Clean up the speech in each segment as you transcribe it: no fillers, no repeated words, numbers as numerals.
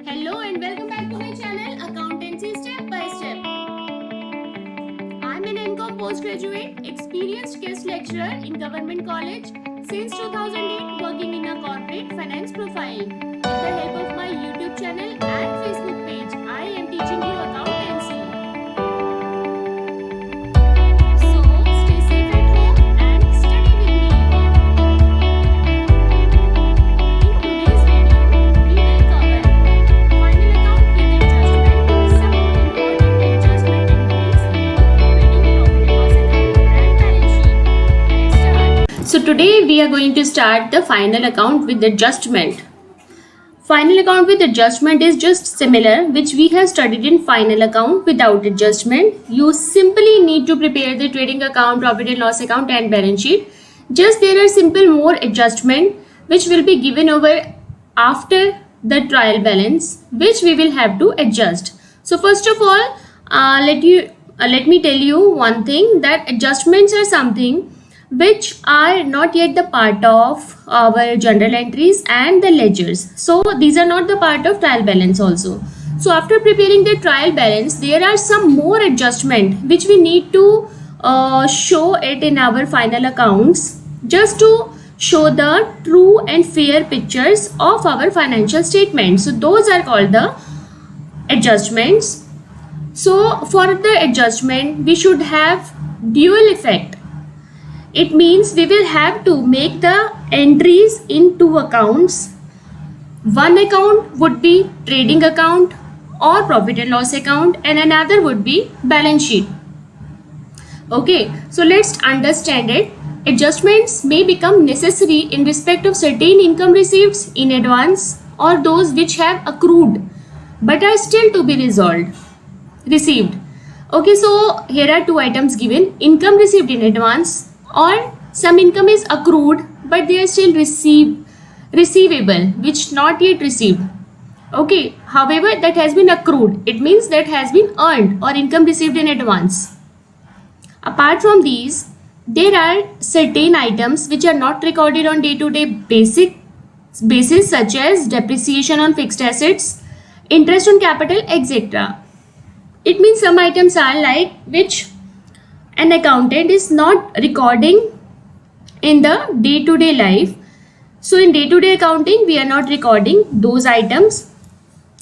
Hello and welcome back to my channel Accountancy Step by Step. I'm an NCOM postgraduate, experienced guest lecturer in Government College since 2008, working in a corporate finance profile. With the help of my YouTube channel and Facebook page, I am teaching you accountancy. So stay safe at home and study with me. In today's video, we will cover final account with adjustment, some important adjustment entries in trading profit and loss account and balance sheet. Let's start. So today we are going to start the final account with adjustment. Final account with adjustment is just similar which we have studied in final account without adjustment. You simply need to prepare the trading account, profit and loss account and balance sheet. Just there are simple more adjustment which will be given over after the trial balance, which we will have to adjust. So first of all, let me tell you one thing, that adjustments are something which are not yet the part of our journal entries and the ledgers. So these are not the part of trial balance also. So after preparing the trial balance, there are some more adjustment which we need to show it in our final accounts, just to show the true and fair pictures of our financial statements. So those are called the adjustments. So for the adjustment, we should have dual effect. It means we will have to make the entries in two accounts. One account would be trading account or profit and loss account, and another would be balance sheet. Okay, so let's understand it. Adjustments may become necessary in respect of certain income receipts in advance or those which have accrued but are still to be received. Okay, so here are two items given: income received in advance, or some income is accrued but they are still receivable, which not yet received. Okay, however, that has been accrued. It means that has been earned or income received in advance. Apart from these, there are certain items which are not recorded on day-to-day basis, such as depreciation on fixed assets, interest on capital, etc. It means some items are like which an accountant is not recording in the day-to-day life. So in day-to-day accounting, we are not recording those items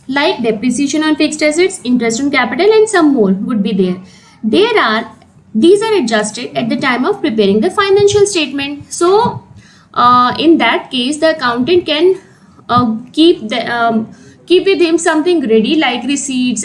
like depreciation on fixed assets, interest on capital, and some more would be there. These are adjusted at the time of preparing the financial statement. So in that case, the accountant can keep with him something ready like receipts,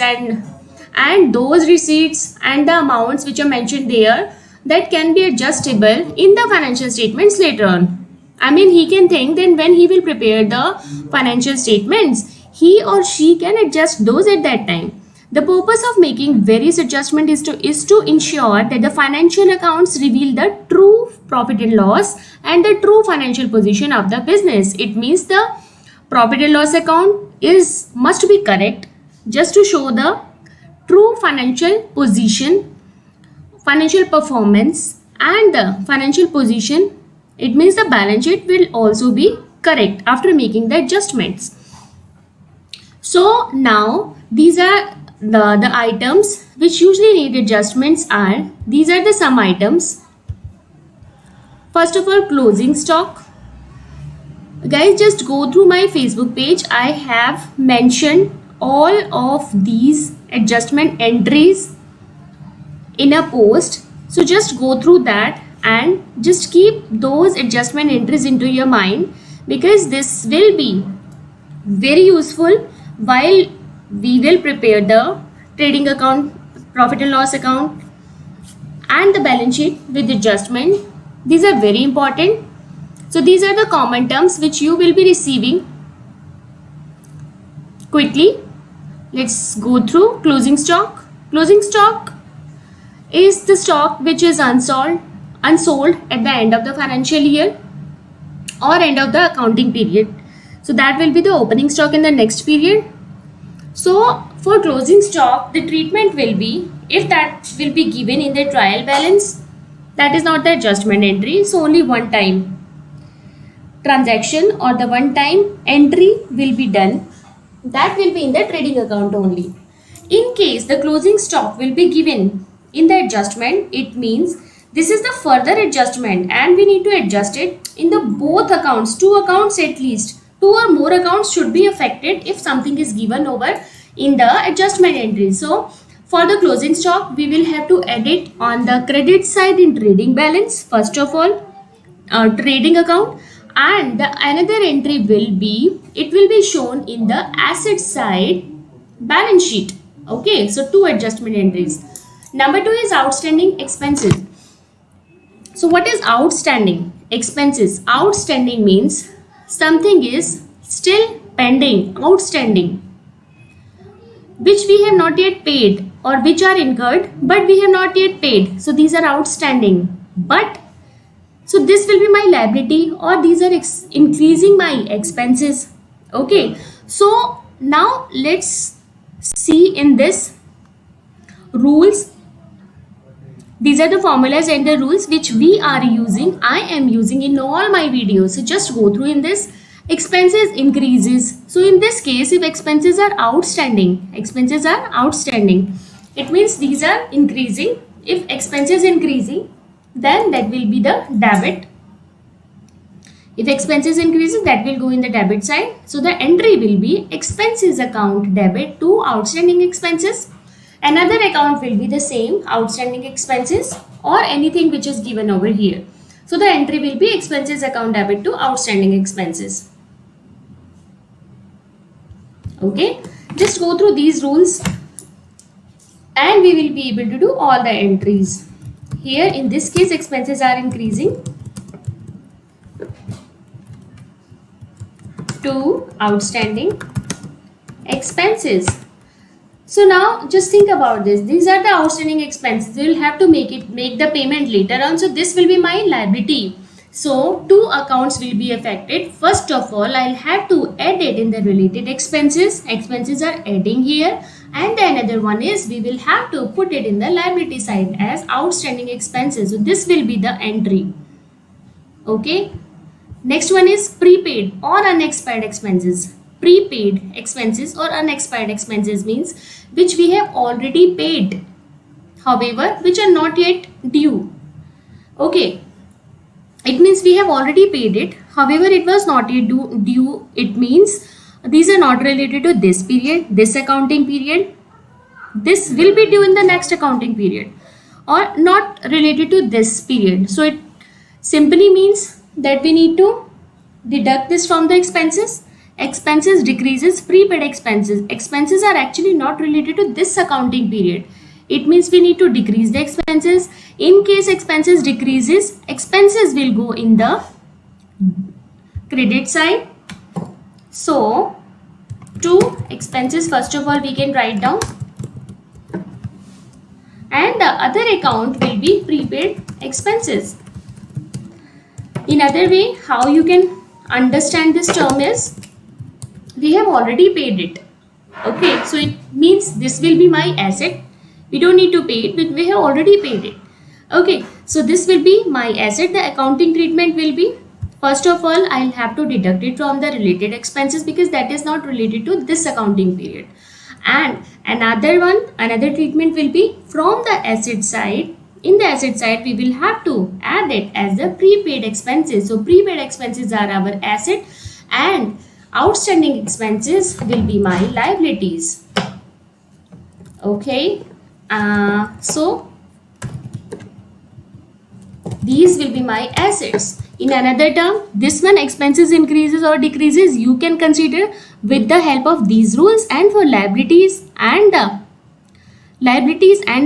and those receipts and the amounts which are mentioned there, that can be adjustable in the financial statements later on. I mean, he can think then when he will prepare the financial statements, he or she can adjust those at that time. The purpose of making various adjustments is to ensure that the financial accounts reveal the true profit and loss and the true financial position of the business. It means the profit and loss account must be correct, just to show the true financial position, financial performance, and the financial position. It means the balance sheet will also be correct after making the adjustments. So now these are the items which usually need adjustments are, these are the some items. First of all, closing stock. Guys, just go through my Facebook page. I have mentioned all of these adjustment entries in a post. So just go through that and just keep those adjustment entries into your mind, because this will be very useful while we will prepare the trading account, profit and loss account, and the balance sheet with adjustment. These are very important. So these are the common terms which you will be receiving quickly. Let's go through closing stock. Closing stock is the stock which is unsold at the end of the financial year or end of the accounting period. So that will be the opening stock in the next period. So for closing stock, the treatment will be, if that will be given in the trial balance, that is not the adjustment entry, it's only one time transaction or the one time entry will be done that will be in the trading account only. In case the closing stock will be given in the adjustment, it means this is the further adjustment and we need to adjust it in the both accounts, two accounts at least. Two or more accounts should be affected if something is given over in the adjustment entry. So for the closing stock, we will have to add it on the credit side in trading balance, first of all, trading account, and the another entry will be, it will be shown in the asset side balance sheet. Okay, so two adjustment entries. Number two is outstanding expenses. So what is outstanding expenses? Outstanding means something is still pending, outstanding, which we have not yet paid or which are incurred but we have not yet paid. So these are outstanding. But so this will be my liability or these are increasing my expenses. Okay. So now let's see in this rules. These are the formulas and the rules which we are using. I am using in all my videos. So just go through in this. Expenses increases. So in this case, if expenses are outstanding, it means these are increasing. If expenses increasing, then that will be the debit. If expenses increases, that will go in the debit side. So the entry will be expenses account debit to outstanding expenses. Another account will be the same, outstanding expenses or anything which is given over here. So the entry will be expenses account debit to outstanding expenses. Okay, just go through these rules and we will be able to do all the entries. Here in this case, expenses are increasing to outstanding expenses. So now just think about this. These are the outstanding expenses. You will have to make the payment later on. So this will be my liability. So two accounts will be affected. First of all, I'll have to add it in the related expenses. Expenses are adding here. And the another one is we will have to put it in the liability side as outstanding expenses. So this will be the entry. Okay. Next one is prepaid or unexpired expenses. Prepaid expenses or unexpired expenses means which we have already paid, however, which are not yet due. Okay. It means we have already paid it, however, it was not yet due. It means these are not related to this period, this accounting period. This will be due in the next accounting period or not related to this period. So it simply means that we need to deduct this from the expenses. Expenses decreases prepaid expenses. Expenses are actually not related to this accounting period. It means we need to decrease the expenses. In case expenses decreases, expenses will go in the credit side. So two expenses, first of all, we can write down. And the other account will be prepaid expenses. In other way, how you can understand this term is, we have already paid it. Okay, so it means this will be my asset. We don't need to pay it, but we have already paid it. Okay, so this will be my asset. The accounting treatment will be, first of all, I'll have to deduct it from the related expenses because that is not related to this accounting period. And another treatment will be from the asset side. In the asset side, we will have to add it as the prepaid expenses. So prepaid expenses are our asset and outstanding expenses will be my liabilities. Okay. So these will be my assets. In another term, this one expenses increases or decreases, you can consider with the help of these rules. And for liabilities and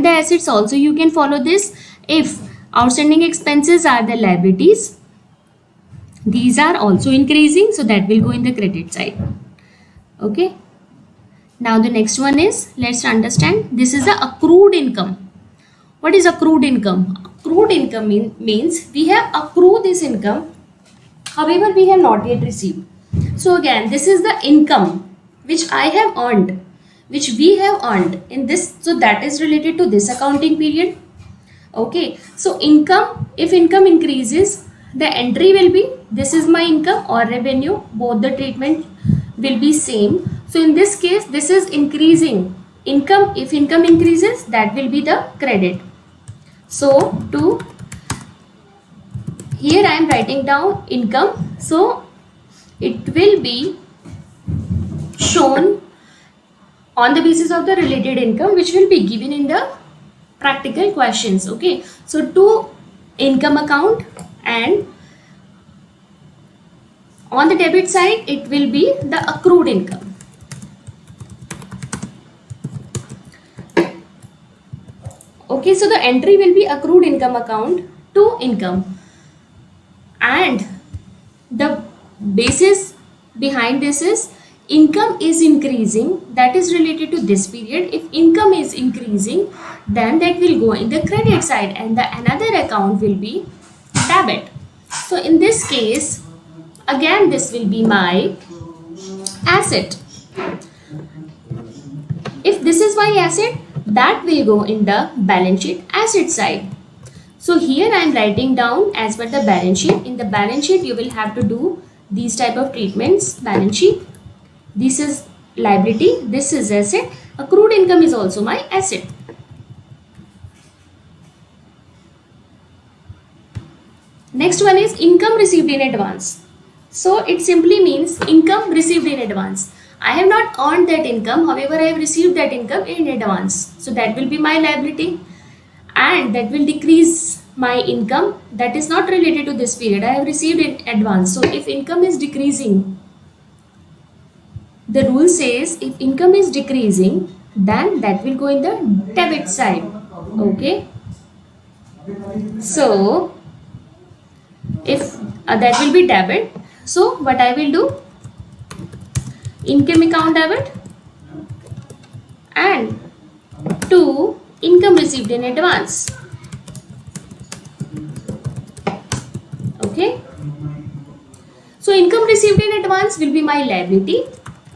the assets also you can follow this. If outstanding expenses are the liabilities, these are also increasing, so that will go in the credit side. Okay. Now the next one is, let's understand, this is the accrued income. What is accrued income? Accrued income means we have accrued this income, however we have not yet received. So again, this is the income which I have earned, which we have earned in this, so that is related to this accounting period. Okay, so income, if income increases, the entry will be, this is my income or revenue, both the treatment will be same. So in this case, this is increasing income. If income increases, that will be the credit. So to here I am writing down income. So it will be shown on the basis of the related income, which will be given in the practical questions. Okay, so to income account, and on the debit side it will be the accrued income. Okay, so the entry will be accrued income account to income, and the basis behind this is income is increasing, that is related to this period. If income is increasing, then that will go in the credit side, and the another account will be debit. So in this case, again this will be my asset. If this is my asset, that will go in the balance sheet asset side. So here I am writing down as per the balance sheet. In the balance sheet you will have to do these type of treatments. Balance sheet, this is liability, this is asset, accrued income is also my asset. Next one is income received in advance. So it simply means income received in advance. I have not earned that income, however I have received that income in advance. So that will be my liability, and that will decrease my income that is not related to this period. I have received in advance. So if income is decreasing, the rule says if income is decreasing, then that will go in the debit side. Okay, so if that will be debit, so what I will do, income account debit and to income received in advance. Okay, so income received in advance will be my liability.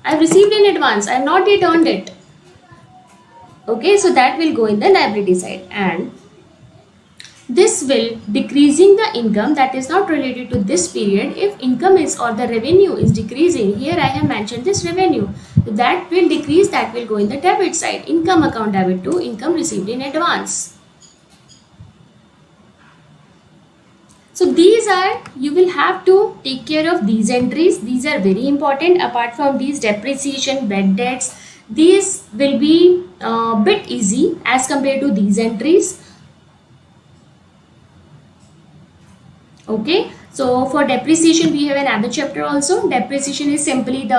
I have received in advance, I have not yet earned it. Okay, so that will go in the liability side, and this will decreasing the income that is not related to this period. If income is or the revenue is decreasing, here I have mentioned this revenue, that will decrease, that will go in the debit side. Income account debit to income received in advance. So these are, you will have to take care of these entries. These are very important. Apart from these, depreciation, bad debts, these will be a bit easy as compared to these entries. Okay, so for depreciation we have another chapter also. Depreciation is simply the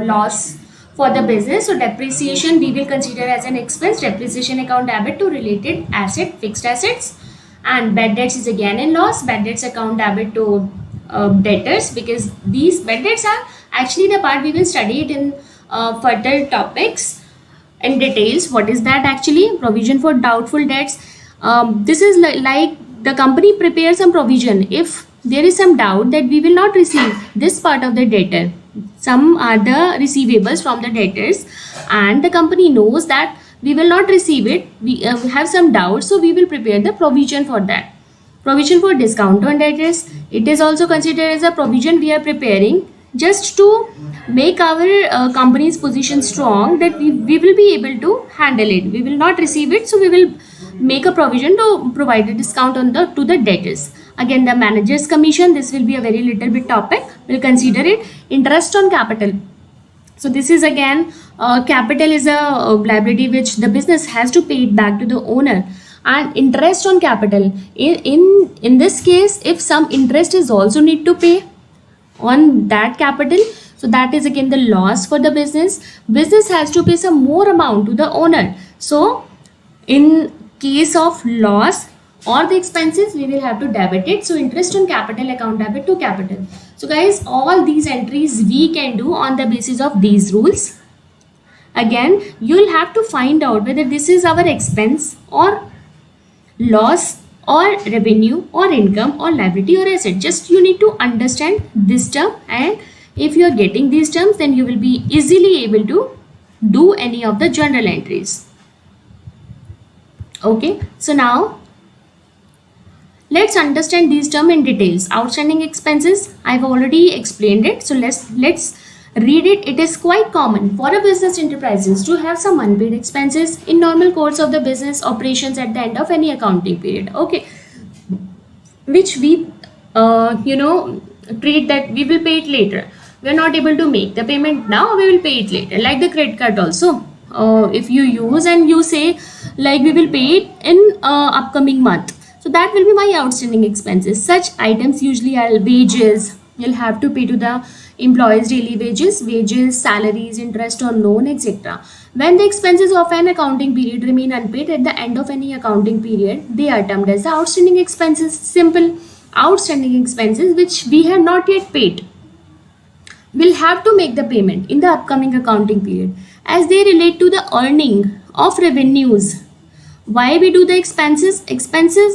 loss for the business. So depreciation we will consider as an expense. Depreciation account debit to related asset, fixed assets, and bad debts is again in loss. Bad debts account debit to debtors, because these bad debts are actually the part we will study it in further topics in details. What is that actually? Provision for doubtful debts. This is like the company prepares some provision if there is some doubt that we will not receive this part of the debtor. Some are the receivables from the debtors, and the company knows that we will not receive it. We have some doubt, so we will prepare the provision for that. Provision for discount on debtors, it is also considered as a provision we are preparing just to make our company's position strong, that we will be able to handle it. We will not receive it, so we will make a provision to provide a discount on the to the debtors. Again, the manager's commission, this will be a very little bit topic, we'll consider it. Interest on capital, so this is again capital is a liability which the business has to pay it back to the owner. And interest on capital, in this case, if some interest is also need to pay on that capital, so that is again the loss for the business. Business has to pay some more amount to the owner. So in case of loss or the expenses, we will have to debit it. So interest on capital account debit to capital. So guys, all these entries we can do on the basis of these rules. Again, you will have to find out whether this is our expense or loss or revenue or income or liability or asset. Just you need to understand this term, and if you are getting these terms, then you will be easily able to do any of the journal entries. Okay, so now let's understand these terms in details. Outstanding expenses, I've already explained it. So let's read it. It is quite common for a business enterprises to have some unpaid expenses in normal course of the business operations at the end of any accounting period. Okay, which we treat that we will pay it later. We are not able to make the payment now, we will pay it later. Like the credit card also, if you use and you say like we will pay it in upcoming month, so that will be my outstanding expenses. Such items usually are wages. You'll have to pay to the employees daily wages, salaries, interest on loan, etc. When the expenses of an accounting period remain unpaid at the end of any accounting period, they are termed as the outstanding expenses. Simple. Outstanding expenses which we have not yet paid, will have to make the payment in the upcoming accounting period as they relate to the earning of revenues. Why we do the expenses? Expenses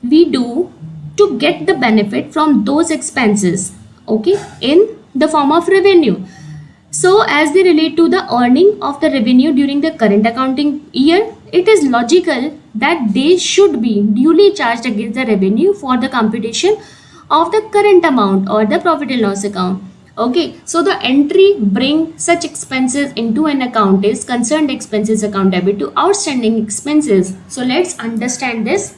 we do to get the benefit from those expenses, okay, in the form of revenue. So as they relate to the earning of the revenue during the current accounting year, it is logical that they should be duly charged against the revenue for the computation of the current amount or the profit and loss account. Okay, so the entry bring such expenses into an account is concerned expenses account debit to outstanding expenses. So let's understand this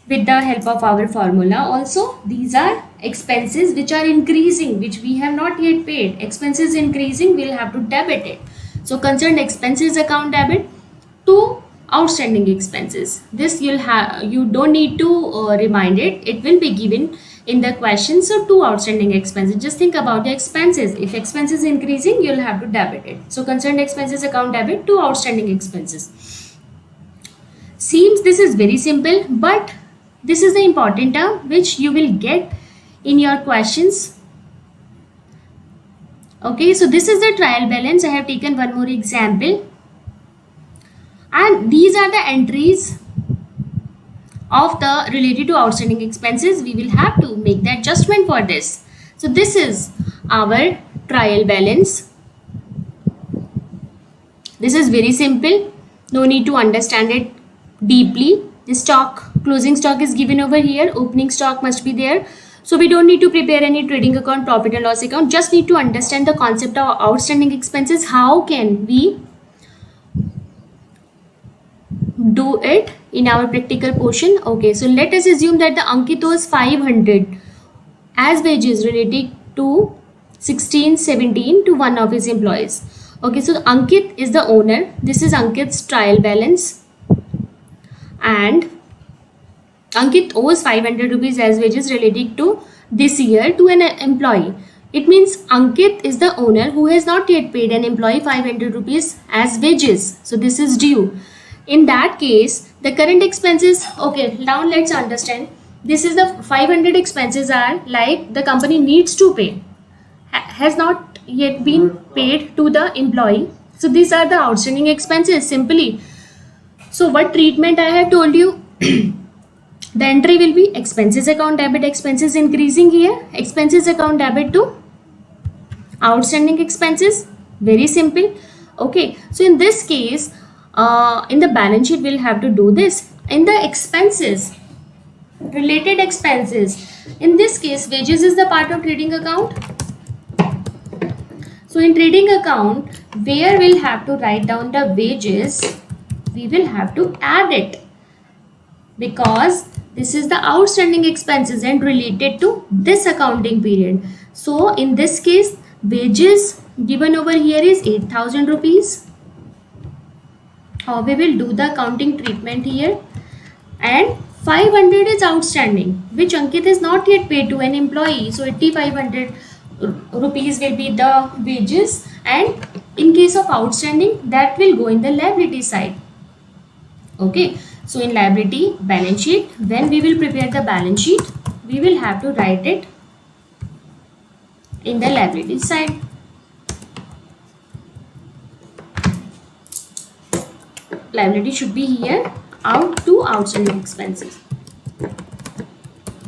with the help of our formula. Also, these are expenses which are increasing, which we have not yet paid. Expenses increasing, we'll have to debit it. So concerned expenses account debit to outstanding expenses. This you don't need to remind it. It will be given in the question. So two outstanding expenses. Just think about the expenses. If expenses increasing, you'll have to debit it. So concerned expenses account debit to outstanding expenses. Seems this is very simple, but this is the important term which you will get in your questions. Okay, so this is the trial balance. I have taken one more example. And these are the entries of the related to outstanding expenses. We will have to make the adjustment for this. So this is our trial balance. This is very simple. No need to understand it deeply. The stock, closing stock is given over here. Opening stock must be there. So we don't need to prepare any trading account, profit and loss account. Just need to understand the concept of outstanding expenses. How can we do it in our practical portion? Okay, so let us assume that the Ankit owes 500 as wages related to 16-17 to one of his employees. Okay, so Ankit is the owner. This is Ankit's trial balance. And Ankit owes 500 rupees as wages related to this year to an employee. It means Ankit is the owner who has not yet paid an employee 500 rupees as wages. So this is due. In that case, the current expenses, okay, now let's understand. This is the 500 expenses are like the company needs to pay, has not yet been paid to the employee. So these are the outstanding expenses simply. So what treatment I have told you, the entry will be expenses account debit, expenses increasing here, expenses account debit to outstanding expenses. Very simple. Okay, so in this case, in the balance sheet we'll have to do this. In the expenses, related expenses, in this case wages is the part of trading account. So in trading account, where we'll have to write down the wages, we will have to add it because this is the outstanding expenses and related to this accounting period. So in this case, wages given over here is 8,000 rupees. We will do the accounting treatment here, and 500 is outstanding which Ankit is not yet paid to an employee. So 8,500 rupees will be the wages, and in case of outstanding, that will go in the liability side. Okay, so in liability balance sheet, when we will prepare the balance sheet, we will have to write it in the liability side. Liability should be here, out to outstanding expenses.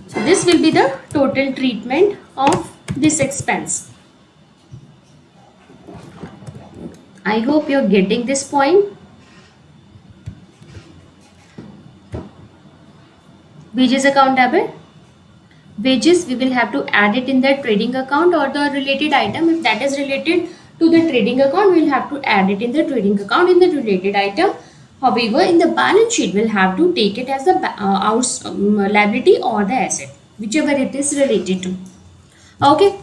So this will be the total treatment of this expense. I hope you're getting this point. Wages account debit. wages, we will have to add it in the trading account or the related item. If that is related to the trading account, we will have to add it in the trading account in the related item. However, in the balance sheet, we'll have to take it as a liability or the asset, whichever it is related to. Okay.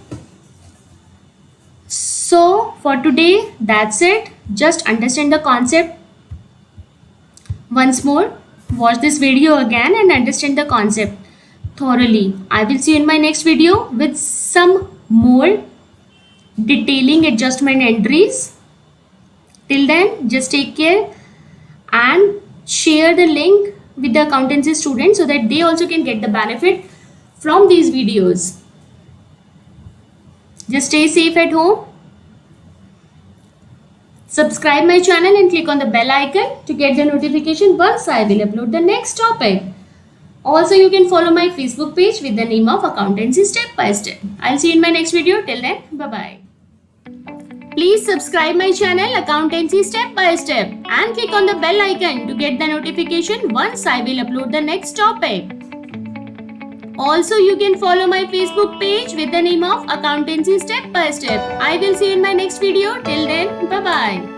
So for today, that's it. Just understand the concept once more. Watch this video again and understand the concept thoroughly. I will see you in my next video with some more detailing adjustment entries. Till then, just take care and share the link with the accountancy students so that they also can get the benefit from these videos. Just stay safe at home. Subscribe my channel and click on the bell icon to get the notification once I will upload the next topic. Also, you can follow my Facebook page with the name of Accountancy Step by Step. I'll see you in my next video. Till then, bye-bye. Please subscribe my channel Accountancy Step by Step and click on the bell icon to get the notification once I will upload the next topic. Also, you can follow my Facebook page with the name of Accountancy Step by Step. I will see you in my next video. Till then, bye-bye.